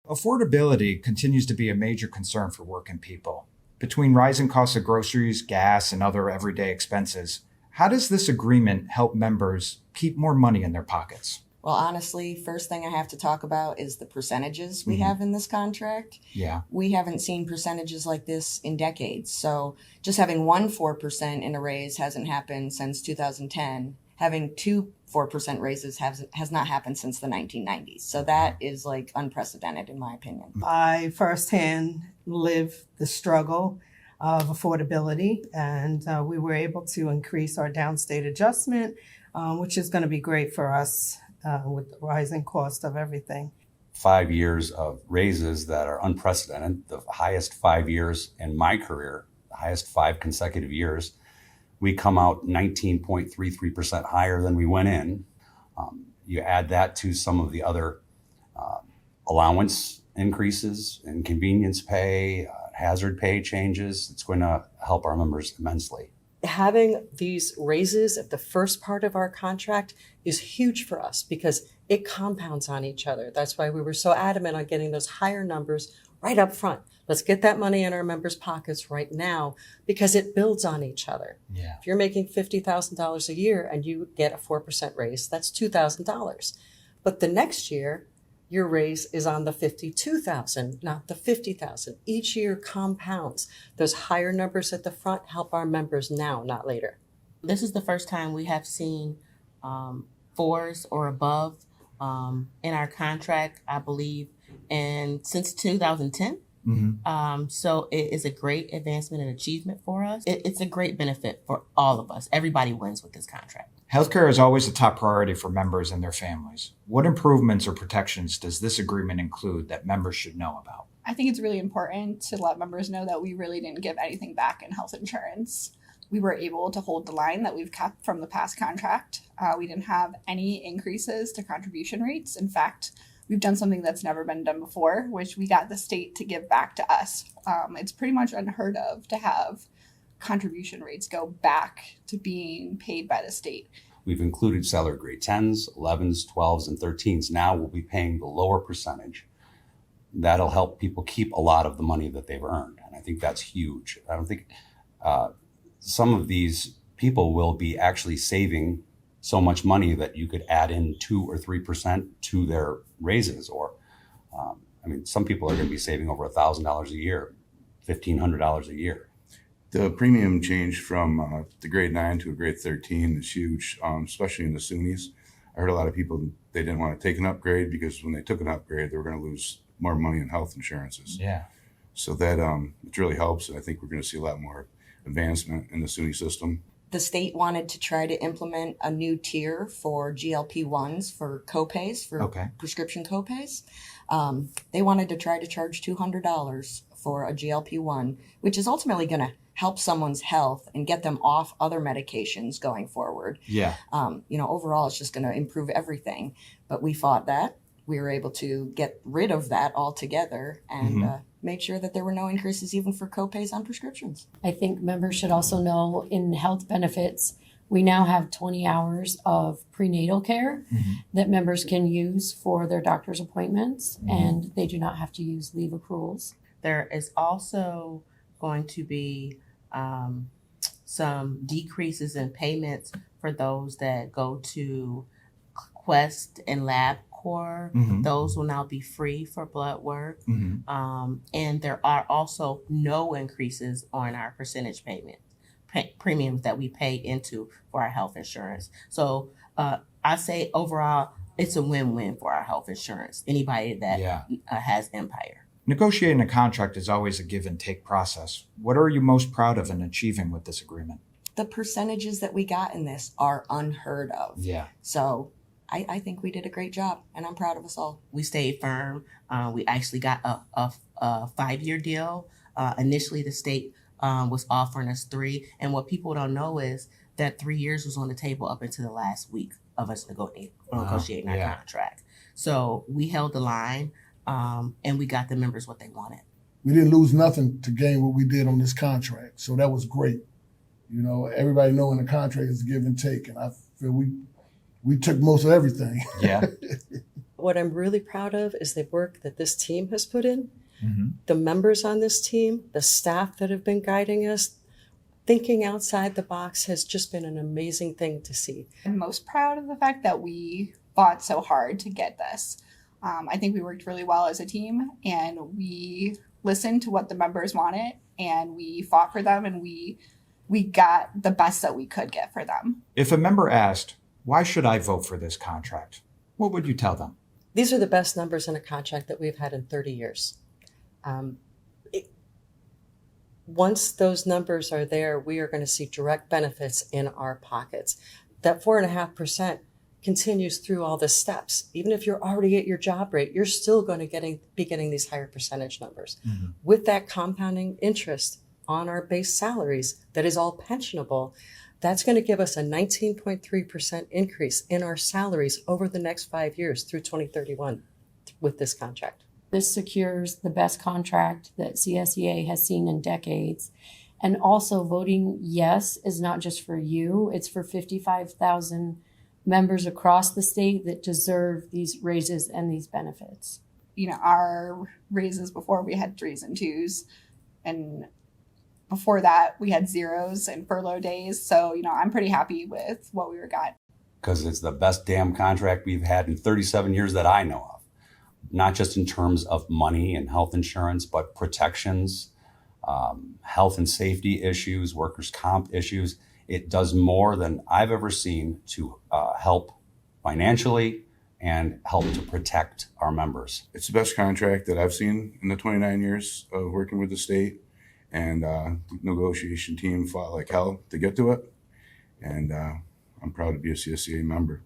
Affordability continues to be a major concern for working people. Between rising costs of groceries, gas, and other everyday expenses, how does this agreement help members keep more money in their pockets? Well, honestly, first thing I have to talk about is the percentages we have in this contract. Yeah. We haven't seen percentages like this in decades. So just having 4% in a raise hasn't happened since 2010. Having 4% raises has not happened since the 1990s. So that is like unprecedented in my opinion. I firsthand lived the struggle of affordability, and we were able to increase our downstate adjustment, which is going to be great for us with the rising cost of everything. 5 years of raises that are unprecedented, the highest 5 years in my career, the highest 5 consecutive years. We come out 19.33% higher than we went in. You add that to some of the other allowance increases, inconvenience pay, hazard pay changes. It's going to help our members immensely. Having these raises at the first part of our contract is huge for us because it compounds on each other. That's why we were so adamant on getting those higher numbers right up front. Let's get that money in our members' pockets right now because it builds on each other. Yeah. If you're making $50,000 a year and you get a 4% raise, that's $2,000. But the next year, your raise is on the $52,000, not the $50,000. Each year compounds. Those higher numbers at the front help our members now, not later. This is the first time we have seen 4s or above in our contract, I believe, and since 2010. So it is a great advancement and achievement for us. It's a great benefit for all of us. Everybody wins with this contract. Healthcare is always a top priority for members and their families. What improvements or protections does this agreement include that members should know about? I think it's really important to let members know that we really didn't give anything back in health insurance. We were able to hold the line that we've kept from the past contract. We didn't have any increases to contribution rates. In fact, we've done something that's never been done before, which we got the state to give back to us. It's pretty much unheard of to have contribution rates go back to being paid by the state. We've included salary grade 10s, 11s, 12s, and 13s. Now we'll be paying the lower percentage. That'll help people keep a lot of the money that they've earned. And I think that's huge. I don't think some of these people will be actually saving so much money that you could add in 2 or 3% to their raises. Or, some people are going to be saving over $1,000 a year, $1,500 a year. The premium change from the grade 9 to a grade 13 is huge, especially in the SUNYs. I heard a lot of people, they didn't want to take an upgrade because when they took an upgrade, they were going to lose more money in health insurances. Yeah. So that it really helps. And I think we're going to see a lot more advancement in the SUNY system. The state wanted to try to implement a new tier for GLP-1s for copays, for prescription copays. They wanted to try to charge $200 for a GLP-1, which is ultimately going to help someone's health and get them off other medications going forward. Yeah. Overall, it's just going to improve everything. But we fought that. We were able to get rid of that altogether and made sure that there were no increases even for copays on prescriptions. I think members should also know in health benefits, we now have 20 hours of prenatal care that members can use for their doctor's appointments, and they do not have to use leave accruals. There is also going to be some decreases in payments for those that go to Quest and LabCorp. Those will now be free for blood work. And there are also no increases on our percentage premiums that we pay into for our health insurance. So I say overall, it's a win-win for our health insurance. Anybody that has Empire. Negotiating a contract is always a give and take process. What are you most proud of in achieving with this agreement? The percentages that we got in this are unheard of. Yeah. So I think we did a great job, and I'm proud of us all. We stayed firm. We actually got a 5-year deal. Initially, the state was offering us 3. And what people don't know is that 3 years was on the table up until the last week of us negotiating our contract. So we held the line. And we got the members what they wanted. We didn't lose nothing to gain what we did on this contract. So that was great. Everybody knowing the contract is give and take. And I feel we took most of everything. Yeah. What I'm really proud of is the work that this team has put in. Mm-hmm. The members on this team, the staff that have been guiding us, thinking outside the box has just been an amazing thing to see. I'm most proud of the fact that we fought so hard to get this. I think we worked really well as a team, and we listened to what the members wanted, and we fought for them, and we got the best that we could get for them. If a member asked, why should I vote for this contract? What would you tell them? These are the best numbers in a contract that we've had in 30 years. Once those numbers are there, we are going to see direct benefits in our pockets. That 4.5% continues through all the steps. Even if you're already at your job rate, you're still going to be getting these higher percentage numbers. Mm-hmm. With that compounding interest on our base salaries that is all pensionable, that's going to give us a 19.3% increase in our salaries over the next 5 years through 2031 with this contract. This secures the best contract that CSEA has seen in decades. And also voting yes is not just for you, it's for 55,000 members across the state that deserve these raises and these benefits. You know, our raises before, we had 3s and 2s, and before that we had 0s and furlough days. So, you know, I'm pretty happy with what we got. Because it's the best damn contract we've had in 37 years that I know of. Not just in terms of money and health insurance, but protections, health and safety issues, workers' comp issues. It does more than I've ever seen to help financially and help to protect our members. It's the best contract that I've seen in the 29 years of working with the state, and the negotiation team fought like hell to get to it. And I'm proud to be a CSEA member.